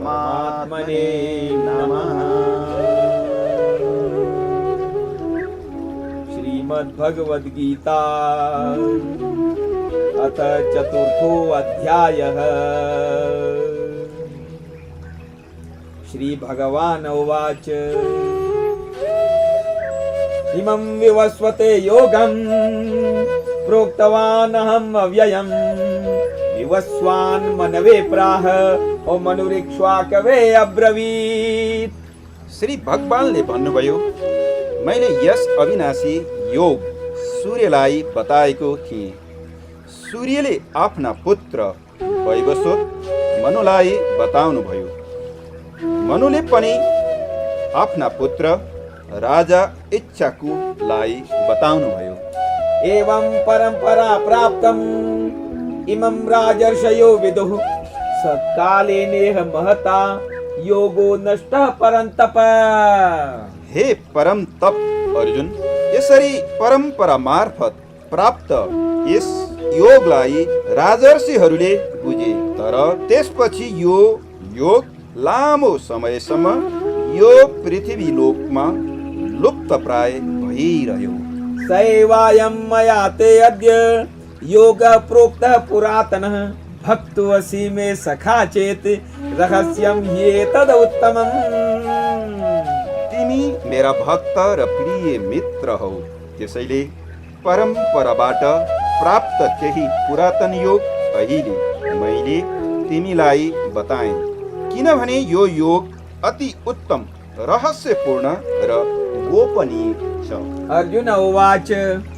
परमात्मने नमः। श्रीमद्भगवद्गीता अथ चतुर्थो अध्यायः। श्री भगवान् उवाच इमं विवस्वते योगं प्रोक्तवान् अहम् अव्ययम् विवस्वान् मनवे प्राह ओ मनुरिक्ष्वाकवे अब्रवीत्। श्री भगवानले भन्नुभयो, मैले यस अविनाशी योग सूर्यलाई बताएको थिएँ। सूर्यले आफ्ना पुत्र वैवस्वत मनुलाई बताउनुभयो। मनुले पनि आफ्ना पुत्र राजा इच्छाकुलाई बताउनुभयो। एवं परंपरा प्राप्तम् इमं राजर्षयो विदुः सत्काले नेह महता योगो नष्टः परन्तप। हे परम तप अर्जुन, यसरी परम्परा मार्फत प्राप्त यस योगलाई राजर्षिहरूले बुझे, तर त्यसपछि यो योग लामो समयसम्म यो पृथ्वी लोकमा लुप्त प्राय भइरह्यो। सैवायं मया ते अद्य योग प्रोक्तः पुरातनः भक्तोऽसि मे सखा चेत रहस्यं ह्येतद् उत्तमम्। तिमी मेरा भक्त र प्रिय मित्र हौ, त्यसैले परम्पराबाट प्राप्त केही पुरातन योग अहिले मैले तिमीलाई बताएँ, किनभने यो योग अति उत्तम, रहस्यपूर्ण र गोपनीय छ। अर्जुन उवाच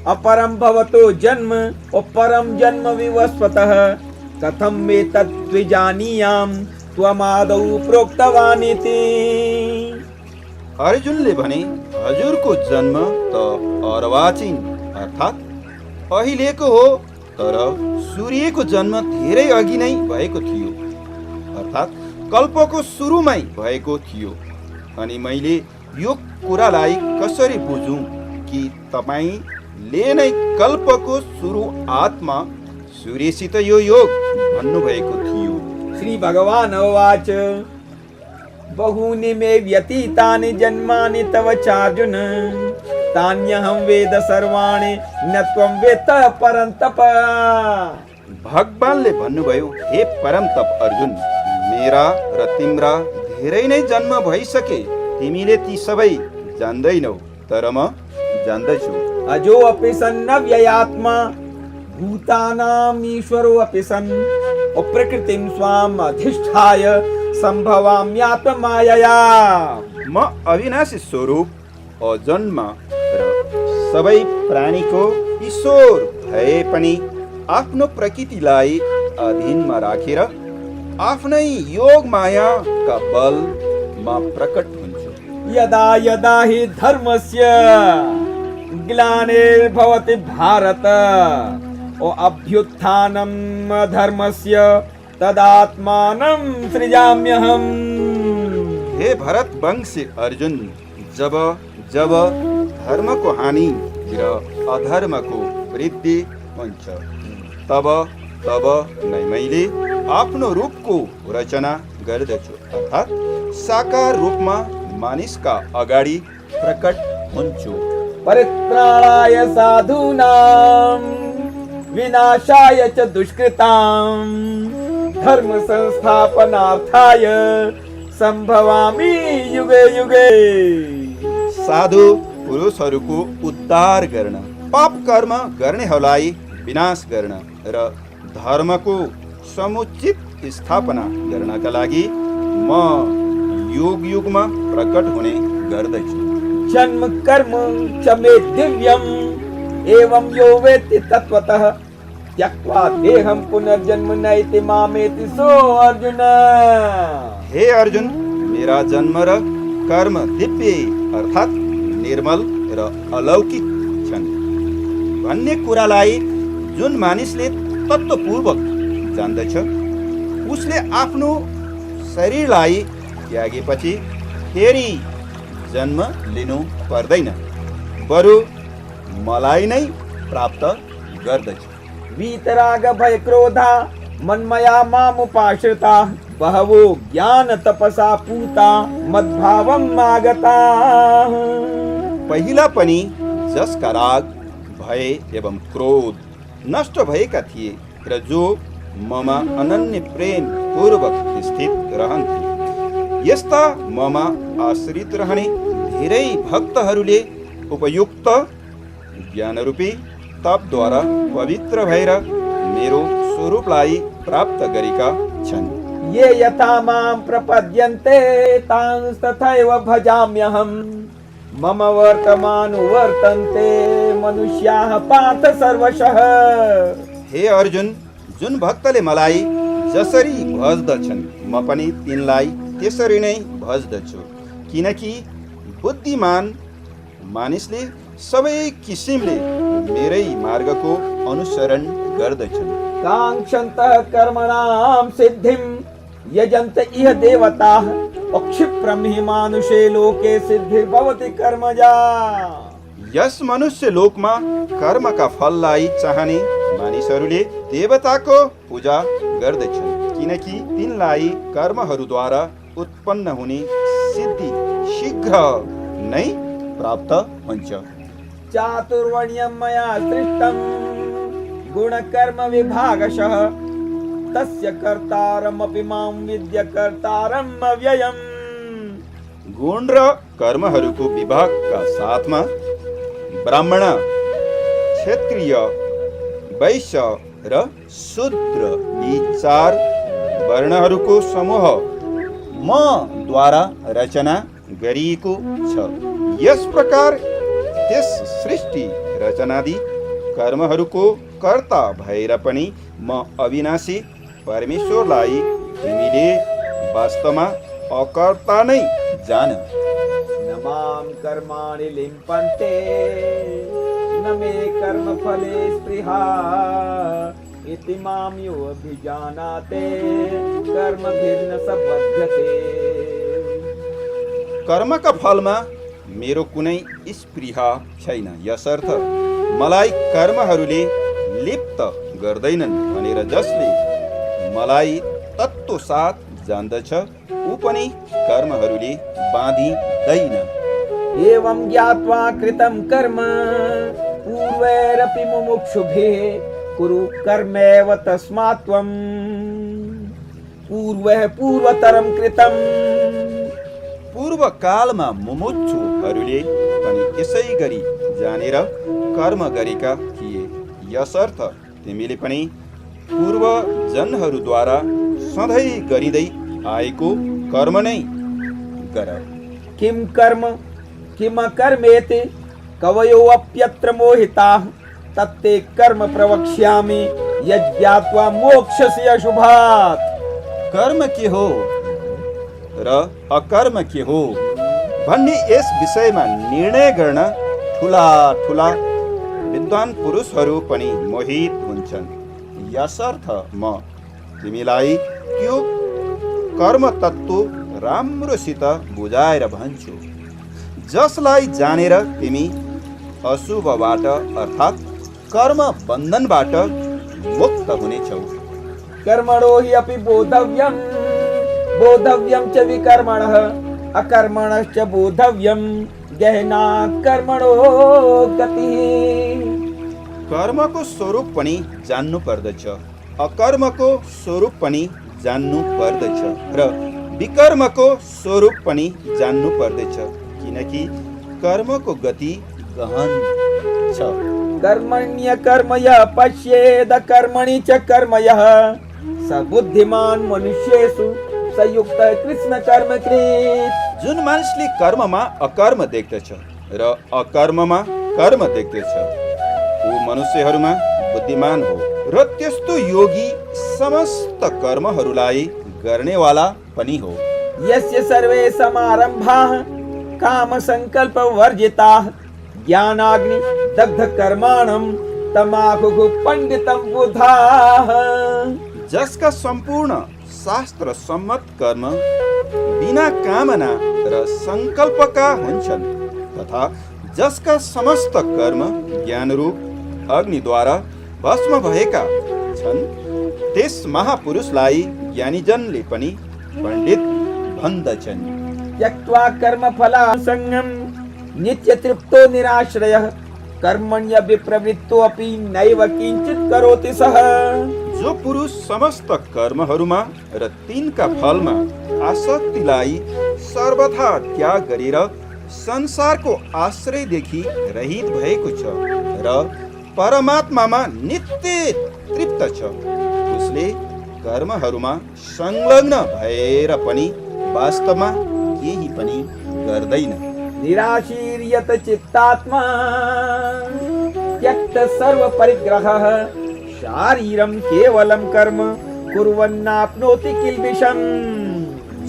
अपरं भवतो जन्म अपरं जन्म विवस्वतः कथं मे तद्विजानीयाम् त्वमादौ प्रोक्तवान् इति। अर्जुनले भने, हजुरको जन्म त अर्वाचीन अर्थात् अहिलेको हो, तर सूर्यको जन्म धेरै अघि नै भएको थियो, अर्थात् कल्पको सुरुमै भएको थियो। अनि मैले यो कुरालाई कसरी बुझौँ कि तपाईँले नै कल्पको सुरुआतमा सूर्यसित यो योग भन्नुभएको थियो। श्री भगवान् उवाच बहूनि मे व्यतीतानि जन्मानि तव चार्जुन तान्यहं वेद सर्वाणि न त्वं वेत्तः परन्तप। भगवानले भन्नुभयो, हे परम तप अर्जुन, मेरा र तिम्रा धेरै नै जन्म भइसके, तिमीले ती सबै जान्दैनौ, तर म जान्दछु। अजो अपि सन् अव्ययात्मा भूतानां ईश्वरो अपि सन् प्रकृतिं स्वाम् अधिष्ठाय सम्भवाम्यात्ममायया। म अविनाशी स्वरूप अजन्म र सबै प्राणीको ईश्वर भए पनि आफ्नो प्रकृतिलाई अधीनमा राखेर आफ्नै योग मायाका बलमा प्रकट हुन्छु। यदा यदा हि धर्मस्य ग्लानिर्भवति भारत अभ्युत्थानं धर्मस्य तदात्मानं सृजाम्यहम्। हे भरत वंशी अर्जुन, जब जब धर्मको हानि र अधर्मको वृद्धि हुन्छ, तब तब नै मैले आफ्नो रूपको रचना गर्दछु, अर्थात् साकार रूपमा मानिसका अगाडि प्रकट हुन्छु। परित्राणाय साधूनां विनाशाय च दुष्कृतां धर्म संस्थापनार्थाय सम्भवामि युगे युगे। साधु पुरुषहरूको उद्धार गर्न, पाप कर्म गर्नेहरूलाई विनाश गर्न र धर्मको समुचित स्थापना गर्नका लागि म युग युगमा प्रकट हुने गर्दछु। जन्म कर्म च मे दिव्यम् एवं यो वेत्ति तत्त्वतः त्यक्त्वा देहं पुनर्जन्म नैति मामेति सो अर्जुन। हे अर्जुन, मेरा जन्म र कर्म दिव्य अर्थात् निर्मल र अलौकिक छन् भन्ने कुरालाई जुन मानिसले तत्त्वपूर्वक जान्दछ, उसले आफ्नो शरीरलाई त्यागेपछि फेरि जन्म लिनु पर्दैन, बरु मलाई नै प्राप्त गर्दछ। वीतराग भय क्रोधा मन्मया मामुपाश्रिता बहवो ज्ञान तपसा पूता मद्भावम आगता। पहिला पनि जसका राग, भय एवं क्रोध नष्ट भएका थिए र जो ममा अनन्य प्रेम पूर्वक स्थित रहन्थे, यस्ता ममा आश्रित रहने धेरै भक्तहरूले उपयुक्त ज्ञानरूपी तपद्वारा पवित्र भएर मेरो स्वरूपलाई प्राप्त गरेका छन्। ये यथा मां प्रपद्यन्ते तांस्तथैव भजाम्यहम् मम वर्तमानुवर्तन्ते मनुष्याः पार्थ सर्वशः। हे अर्जुन, जुन भक्तले मलाई जसरी भज्दछन् म पनि तिनलाई त्यसरी नै भज्दछु, किनकि बुद्धिमान मानिसले सबै किसिमले मेरै मार्गको अनुसरण गर्दछन्। काङ्क्षन्तः कर्मणां सिद्धिं यजन्त इह देवताः क्षिप्रं हि मानुषे लोके सिद्धिर्भवति कर्मजा। यस मनुष्य लोकमा कर्मका फललाई चाहने मानिसहरूले देवताको पूजा गर्दछन्, किनकि तिनलाई कर्महरूद्वारा उत्पन्न हुने सिद्धि शीघ्र नै प्राप्त हुन्छ। चातुर्वर्ण्यं मया सृष्टं गुणकर्म विभागशः तस्य कर्तारमपि मां विद्य कर्तारम् अव्ययम्। गुण र कर्महरूको विभागका साथमा ब्राह्मण, क्षत्रिय, वैश्य र शूद्र यी चार वर्णहरूको समूह म द्वारा रचना गरिएको छ। यस प्रकार त्यस सृष्टि रचनादि कर्महरूको कर्ता भएर पनि म अविनाशी परमेश्वरलाई तिमीले वास्तवमा अकर्ता नै जान। न मां कर्माणि लिम्पन्ते न मे कर्मफले स्पृहा इति मां यो अभिजानाते कर्मभिर्न स बध्यते। कर्मका फलमा मेरो कुनै स्पृहा छैन, यसर्थ मलाई कर्महरूले लिप्त गर्दैनन् भनेर जसले मलाई तत्त्व साथ जान्दछ ऊ पनि कर्महरूले बाँधिदैन। एवं ज्ञात्वा कृतं कर्म पूर्वैरपि मुमुक्षुभिः कुरु कर्मेव तस्मात् त्वं पूर्वः पूर्वतरं कृतं। पूर्व कालमा मुमुक्षुहरूले पनि यसै गरी जानेर कर्म गरेका थिए, यसर्थ तिमीले पनि पूर्व जनहरूद्वारा सधैँ गरिँदै आएको कर्म नै गर। किं कर्म किम कर्मेति कवयोऽप्यत्र मोहिताः तत्ते कर्म प्रवक्ष्यामि यज्ञात्वा मोक्षस्य अशुभात्। कर्म के हो र अकर्म के हो भन्ने यस विषयमा निर्णय गर्न ठुला ठुला विद्वान पुरुषहरू पनि मोहित हुन्छन्, यसर्थ म तिमीलाई त्यो कर्म तत्त्व राम्रोसित बुझाएर भन्छु जसलाई जानेर तिमी अशुभबाट अर्थात् कर्म बन्धनबाट मुक्त हुनेछौ। कर्मणो हि अपि बोधव्यं बोधव्यं च विकर्मणः अकर्मणश्च बोधव्यं गहना कर्मणो गतिः। कर्मको स्वरूप पनि जान्नु पर्दछ, अकर्मको स्वरूप पनि जान्नु पर्दछ र विकर्मको स्वरूप पनि जान्नु पर्दछ, किनकि कर्मको गति गहन छ। कर्मण्य कर्म यः पश्येद कर्मणि च कर्म यः स बुद्धिमान मनुष्येषु संयुक्त कृष्ण कर्म कृत। जुन मानिसले कर्ममा अकर्म देख्दछ र अकर्ममा कर्म देख्दछ ऊ मनुष्यहरूमा बुद्धिमान हो र त्यस्तो योगी समस्त कर्महरूलाई गर्नेवाला पनि हो। यस्य सर्वे समारम्भाः काम संकल्प वर्जिताः ज्ञानाग्नि दग्ध कर्माणं तमाहुः पंडितं बुधाः। जसका सम्पूर्ण शास्त्र सम्मत कर्म बिना कामना र संकल्पका हुन्छन् तथा जसका समस्त कर्म ज्ञानरूप अग्निद्वारा भस्म भएका छन् त्यस महापुरुषलाई ज्ञानीजनले पनि पण्डित भन्दछन्। त्यक्त्वा कर्मफलासङ्गं नित्यतृप्तो निराश्रयः कर्मण्यभिप्रवृत्तोऽपि नैव किञ्चित् करोति सः। जो पुरुष समस्त कर्महरूमा र तिनका फलमा आसक्तिलाई सर्वथा त्याग गरेर संसारको आश्रयदेखि रहित भएको छ र परमात्मामा नित्य तृप्त छ, उसले कर्महरूमा संलग्न भएर पनि वास्तवमा केही पनि गर्दैन। निराशीर्यत चित्तात्मा त्यक्त सर्व परिग्रहः शारीरं केवलं कर्म कुर्वन्नाप्नोति किल्बिषम्।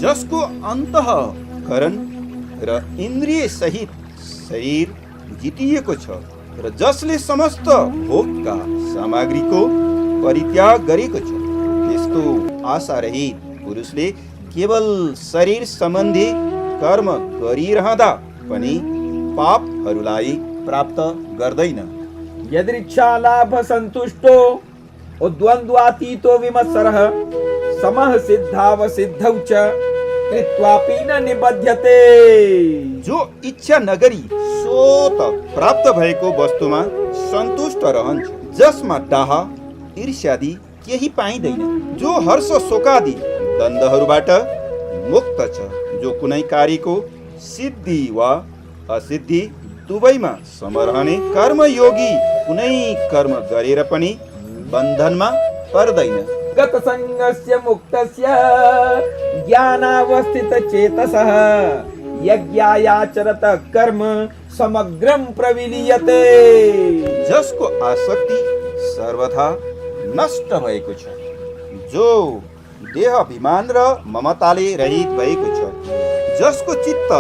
जसको अन्तःकरण र इन्द्रिय सहित शरीर जितिएको छ र जसले समस्त भोगका सामग्रीको परित्याग गरेको छ, त्यस्तो आशा रहित पुरुषले केवल शरीर सम्बन्धी कर्म गरिरहँदा पनि पापहरूलाई प्राप्त गर्दैन। यदृच्छा लाभ संतुष्टो द्वन्द्वातीतो विमत्सरः समः सिद्धावसिद्धौ च कृत्वापि न निबध्यते। जो इच्छा नगरी स्वत प्राप्त भएको वस्तुमा सन्तुष्ट रहन्छ, जसमा डाह ईर्ष्यादि केही पाइँदैन, जो हर्ष शोकादि द्वन्द्वहरूबाट मुक्त छ, जो कुनै कार्यको सिद्धि वा असिद्धि दुवैमा समरहने कर्मयोगी कुनै कर्म गरेर पनि बन्धनमा पर्दैन। गतसङ्गस्य मुक्तस्य ज्ञानावस्थितचेतसः यज्ञायाचरत कर्म समग्रं प्रविलीयते। जसको आसक्ति सर्वथा नष्ट भएको छ, जो देह अभिमान र ममताले रहित भएको छ, जसको चित्त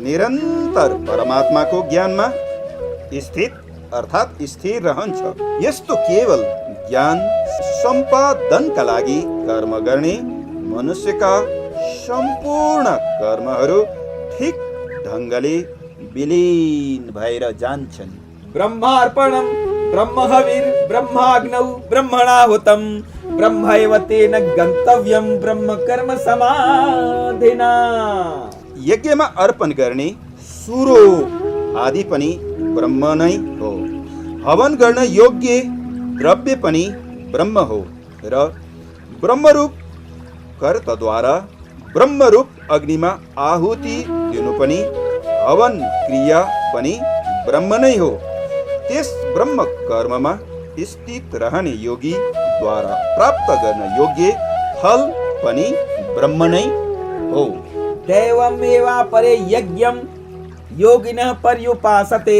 निरन्तर परमात्माको ज्ञानमा स्थित अर्थात् स्थिर रहन्छ, यस्तो केवल ज्ञान सम्पादनका लागि कर्म गर्ने मनुष्यका सम्पूर्ण कर्महरू ठिक ढङ्गले विलीन भएर जान्छन्। ब्रह्मार्पणं ब्रह्महविर् ब्रह्माग्नौ ब्रह्मणाहुतं ब्रह्मैव तेन गन्तव्यं ब्रह्म कर्म समाधिना। यज्ञमा अर्पण गर्ने सुरो आदि पनि ब्रह्म नै हो। हवन गर्न योग्य द्रव्य पनि ब्रह्म हो र ब्रह्मरूप कर्तद्वारा ब्रह्मरूप अग्निमा आहुति दिनु पनि हवन क्रिया पनि ब्रह्म नै हो। त्यस ब्रह्म कर्ममा स्थित रहने योगी द्वारा प्राप्त गर्न योग्य फल पनि ब्रह्म नै हो। दैवमेवापरे यज्ञं योगिनः पर्युपासते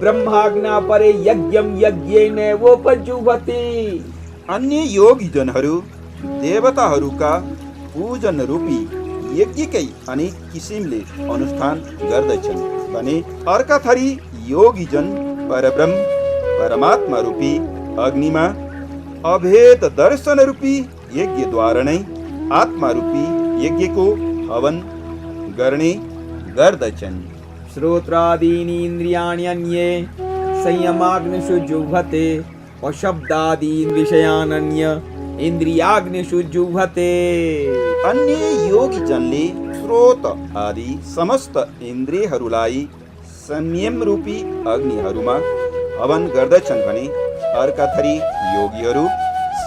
ब्रह्माज्ञा परे यज्ञं यज्ञेनैवोपजुह्वति। अन्य योगी जनहरू देवताहरूका पूजन रूपी यज्ञकै अनेक किसिमले अनुष्ठान गर्दछन् भने अर्का थरी योगी जन परब्रह्म परमात्मा रूपी अग्निमा अभेद दर्शन रूपी यज्ञद्वारा नै आत्मा रूपी यज्ञको हवन गर्ने गर्दछन्। श्रोत्रादीनि इन्द्रियाणि अन्ये संयमाग्निषु जुह्वते शब्दादीन् विषयान् अन्य इन्द्रियाग्निषु जुह्वते। अन्य योगी जनले स्रोत आदि समस्त इन्द्रियहरूलाई संयम रूपी अग्निहरूमा हवन गर्दछन् भने अर्का थरी योगीहरू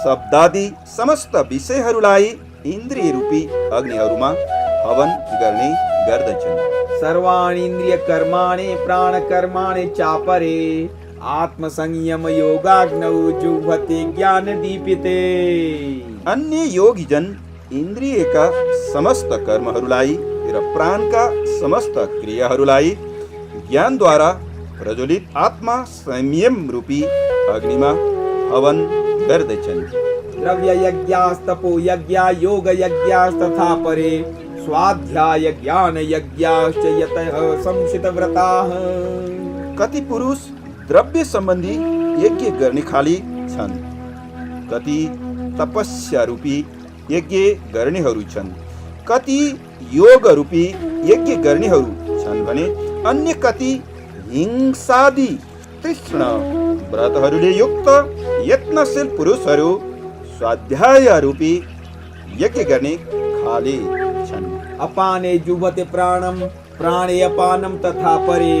शब्दादि समस्त विषयहरूलाई इन्द्रिय रूपी अग्निहरूमा हवन गर्ने गर्दछन्। सर्वाणि इन्द्रिय कर्माणि प्राण कर्माणि चापरे आत्मसंयम योगाग्नौ जुह्वते ज्ञान दीपिते। अन्य योगी जन इन्द्रियका समस्त कर्महरूलाई र प्राणका समस्त क्रियाहरूलाई ज्ञानद्वारा प्रज्वलित आत्मा संयम रूपी अग्निमा हवन गर्दछन्। द्रव्य यज्ञास्तपो यज्ञा योग यज्ञास्तथा परे स्वाध्याय ज्ञान यज्ञाश्च यतः संशित व्रताः। कति पुरुष द्रव्य सम्बन्धी यज्ञ गर्ने खाली छन्, कति तपस्या रूपी यज्ञ गर्नेहरू छन्, कति योग रूपी यज्ञ गर्नेहरू छन् भने अन्य कति हिंसादि तीक्ष्ण व्रतहरूले युक्त यत्नशील पुरुषहरू स्वाध्याय रूपी यज्ञ गर्ने थाले छन्। अपाने जुह्वते प्राणम प्राणे अपानम तथा परे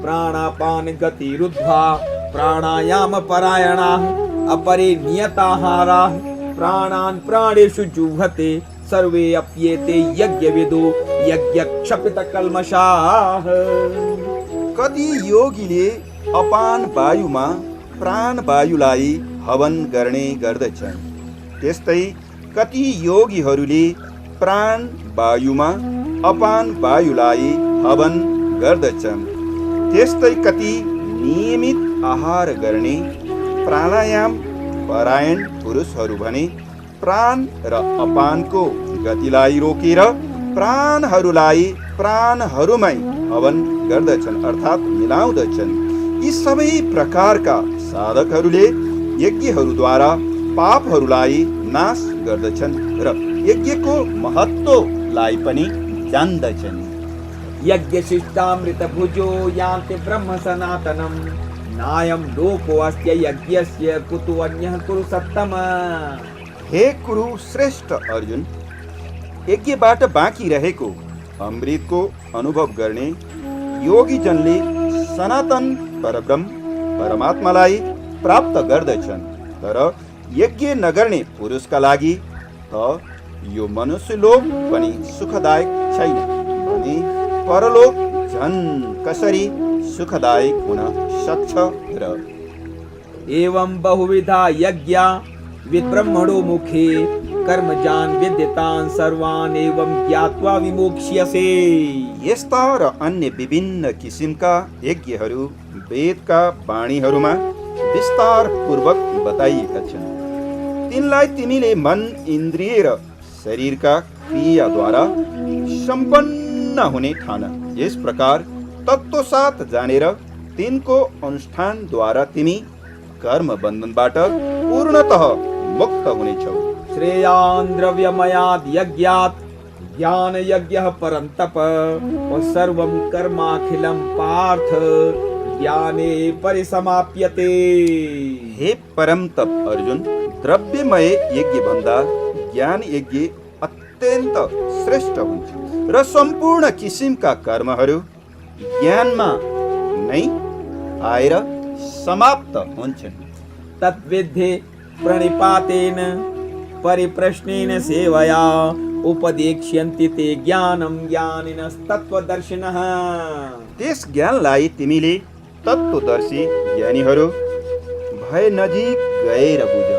प्राणापान गतिरुद्ध्वा प्राणायाम परायणाः अपरे नियताहाराः प्राणान् प्राणेषु जुह्वते सर्वे अप्येते यज्ञविदो यज्ञक्षपितकल्मषाः। कति योगीले अपान वायुमा प्राण वायुलाई हवन गर्ने गर्दछन्। त्यस्तै कति योगीहरूले प्राण वायुमा अपान वायुलाई हवन गर्दछन्। त्यस्तै कति नियमित आहार गर्ने प्राणायाम परायण पुरुषहरू भने प्राण र अपानको गतिलाई रोकेर प्राणहरूलाई प्राणहरूमै हवन गर्दछन् अर्थात् मिलाउँदछन्। यी सबै प्रकारका साधकहरूले यज्ञहरूद्वारा पापहरूलाई नाश गर्दछन् र यज्ञको महत्त्वलाई पनि जान्दछन्। यज्ञशिष्टामृत भुजो यान्ति ब्रह्म सनातनम नायम लोको अस्ति यज्ञस्य कुतो अन्यः कुरु सत्तम। हे कुरु श्रेष्ठ अर्जुन, यज्ञबाट बाँकी रहेको अमृतको अनुभव गर्ने योगीजनले सनातन परब्रह्म परमात्मालाई प्राप्त गर्दछन्। तर यज्ञ नगर्ने पुरुषका लागि त यो मनुष्य लोक पनि सुखदायक छैन भने परलोक झन् कसरी सुखदायक हुन सक्छ र। एवं बहुविधा यज्ञा विब्रह्मणो मुखे कर्मजान विद्यतान सर्वान एवं ज्ञात्वा विमोक्ष्यसे। यस्ता र अन्य विभिन्न किसिमका यज्ञहरू वेदका वाणीहरूमा विस्तार पूर्वक बताइएका छन्। तिनलाई तिमीले मन इन्द्रिय र शरीरका क्रियाद्वारा सम्पन्न हुने ठान। यस प्रकार तत्त्वसाथ जानेर तिनको अनुष्ठानद्वारा तिमी कर्म बन्धनबाट पूर्णतः मुक्त हुनेछौ। श्रेयान् द्रव्यमयाद् यज्ञात् ज्ञान यज्ञः परन्तप सर्वं कर्माखिलं पार्थ ज्ञाने परिसमाप्यते। हे परम तप अर्जुन, द्रव्यमय यज्ञ भन्दा ज्ञान यज्ञ अत्यन्त श्रेष्ठ हुन्छ र सम्पूर्ण किसिमका कर्महरू ज्ञानमा नै आएर समाप्त हुन्छन्। तद्विद्धि प्रणिपातेन परिप्रश्नेन सेवया उपदेक्ष्यन्ति ते ज्ञानं ज्ञानिनस्तत्त्वदर्शिनः। त्यस ज्ञानलाई तिमीले तत्त्वदर्शी ज्ञानीहरू भए नजिक गएर बुझ।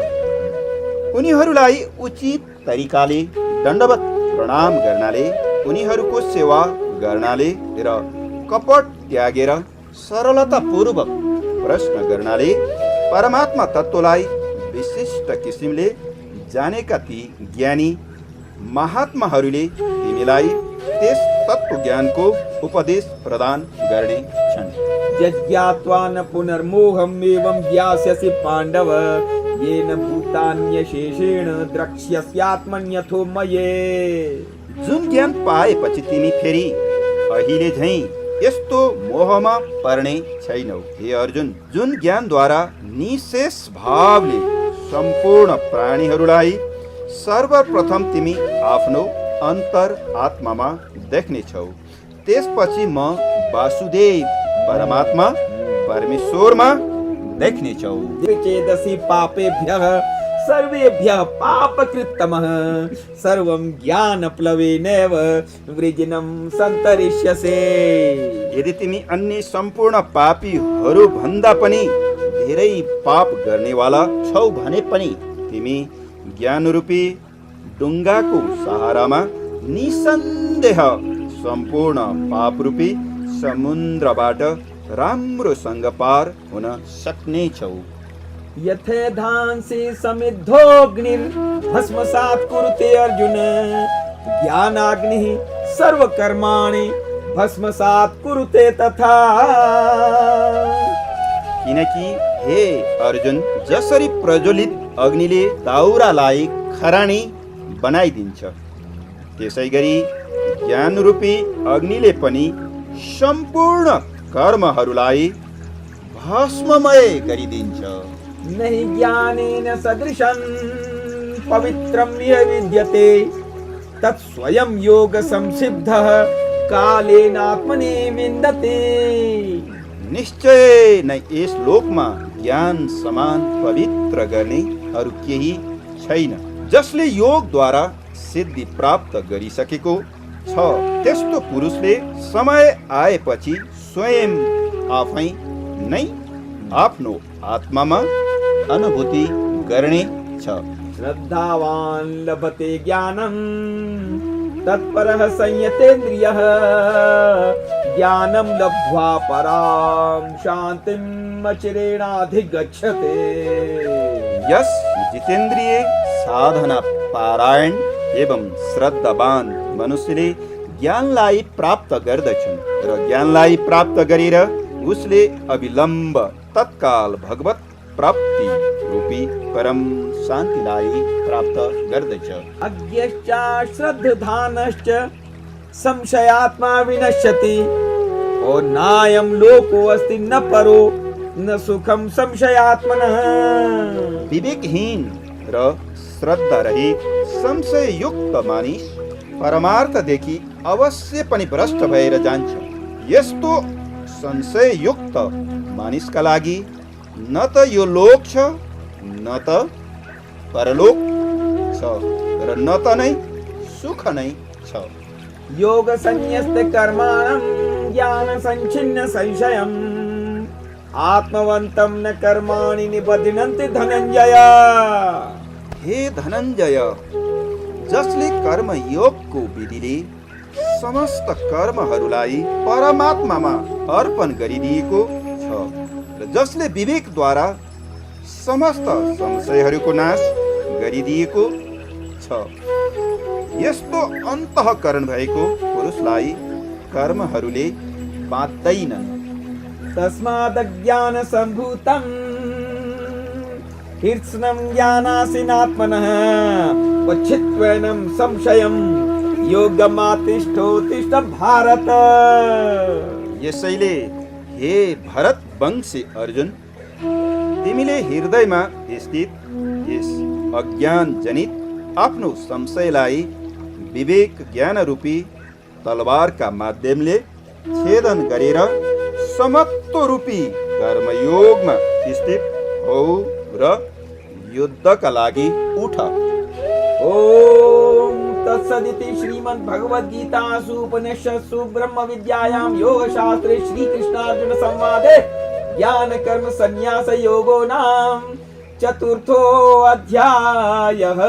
उनीहरूलाई उचित तरिकाले दण्डवत प्रणाम गर्नाले, उनीहरूको सेवा गर्नाले र कपट त्यागेर सरलतापूर्वक प्रश्न गर्नाले परमात्मा तत्त्वलाई विशिष्ट किसिमले जानेका ती ज्ञानी महात्माहरूले तिमीलाई त्यस तत्त्व ज्ञानको उपदेश प्रदान गर्ने छन्। यज्ञात्वा न पुनर्मोहम् एवं ज्ञास्यसि पाण्डव येन भूतान्यशेषेण द्रक्ष्यस्यात्मन्यथो मये। जुन ज्ञान पाएपछि तिमी फेरि अहिले झैँ यस्तो मोहमा पर्ने छैनौ। हे अर्जुन, जुन ज्ञानद्वारा निशेष भावले सम्पूर्ण प्राणीहरूलाई सर्वप्रथम तिमी आफ्नो अन्तर आत्मामा देख्नेछौ, त्यसपछि म वासुदेव परमात्मा परमेश्वरमा देख्नेछौ। चेदसि पापेभ्यः सर्वेभ्यः पापकृत्तमः सर्वं ज्ञानप्लवेनैव वृजिनं सन्तरिष्यसे। यदि तिमी अन्य सम्पूर्ण पापीहरू भन्दा पनि धेरै पाप गर्नेवाला छौ भने पनि तिमी ज्ञानरूपी डुङ्गाको सहारामा निसन्देह सम्पूर्ण पापरूपी समुद्रबाट राम्रोसँग पार हुन सक्नेछौ। यथेधांसि समिद्धोऽग्निर् भस्मसात् कुरुते अर्जुन ज्ञानाग्निः सर्वकर्माणि भस्मसात् कुरुते तथा। किनकि हे अर्जुन, जसरी प्रज्वलित अग्निले दाउरालाई खरानी बनाइदिन्छ, त्यसै गरी ज्ञानरूपी अग्निले पनि सम्पूर्ण कर्महरूलाई भस्ममय गरिदिन्छ। नहि ज्ञानेन सदृशं पवित्रं यः विद्यते तत्स्वयं योग संसिद्धः कालेनात्मनि विन्दते। निश्चय नै यस लोकमा ज्ञान समान पवित्र गर्ने अरू केही छैन। जसले योगद्वारा सिद्धि प्राप्त गरिसकेको छ त्यस्तो पुरुषले समय आएपछि स्वयं आफै नै आफ्नो आत्मामा अनुभूति गर्ने छ। श्रद्धावान् लभते ज्ञानं तत्परः संयतेन्द्रियः ज्ञानं लब्ध्वा परां शान्तिम् अचिरेणाधिगच्छते। यस जितेन्द्रिय साधना पारायण एवं श्रद्धावान मनुष्यले ज्ञानलाई प्राप्त गर्दछन् र ज्ञानलाई प्राप्त गरेर उसले अविलम्ब तत्काल भगवत प्राप्ति रूपी परम शान्तिलाई प्राप्त गर्दछ। अज्ञश्च श्रद्धानश्च संशयात्मा विनश्यति। और नायं लोको अस्ति न परो न सुखम संशयात्मनः। विवेकहीन र श्रद्धा रहित संशय युक्त मानिस परमार्थदेखि अवश्य पनि भ्रष्ट भएर जान्छ। यस्तो संशय युक्त मानिसका लागि न त यो लोक छ न त परलोक छ र न त नै सुख नै छ। योग संन्यस्त कर्माणं ज्ञान संचिन्न संशयम् आत्मवन्तं न कर्माणि निबध्नन्ति धनञ्जय। हे धनञ्जय, जसले कर्म योगको विधिले समस्त कर्महरूलाई परमात्मामा अर्पण गरिदिएको छ र जसले विवेकद्वारा समस्त संशयहरूको नाश गरिदिएको छ, यस्तो अन्तःकरण भएको पुरुषलाई कर्महरूले बाँध्दैनन्। तस्मादज्ञान सम्भूतं हिर्त्स्नं ज्ञानासीनात्मनः क्वचित्त्वेनं संशयं योगमातिष्ठोत्तिष्ठ भारत। यसैले हे भरत वंशी अर्जुन, तिमीले हृदयमा स्थित यस अज्ञान जनित आफ्नो संशयलाई विवेक ज्ञान रूपी तलवारका माध्यमले छेदन गरेर समत्व रूपी कर्मयोगमा स्थित हौ र युद्धका लागि उठ। ओम तत्सदिति श्रीमद्भगवद्गीतासु उपनिषत्सु ब्रह्म विद्यायां योगशास्त्रे श्रीकृष्णार्जुन संवादे ज्ञान कर्म संन्यास योगो नाम चतुर्थो अध्यायः।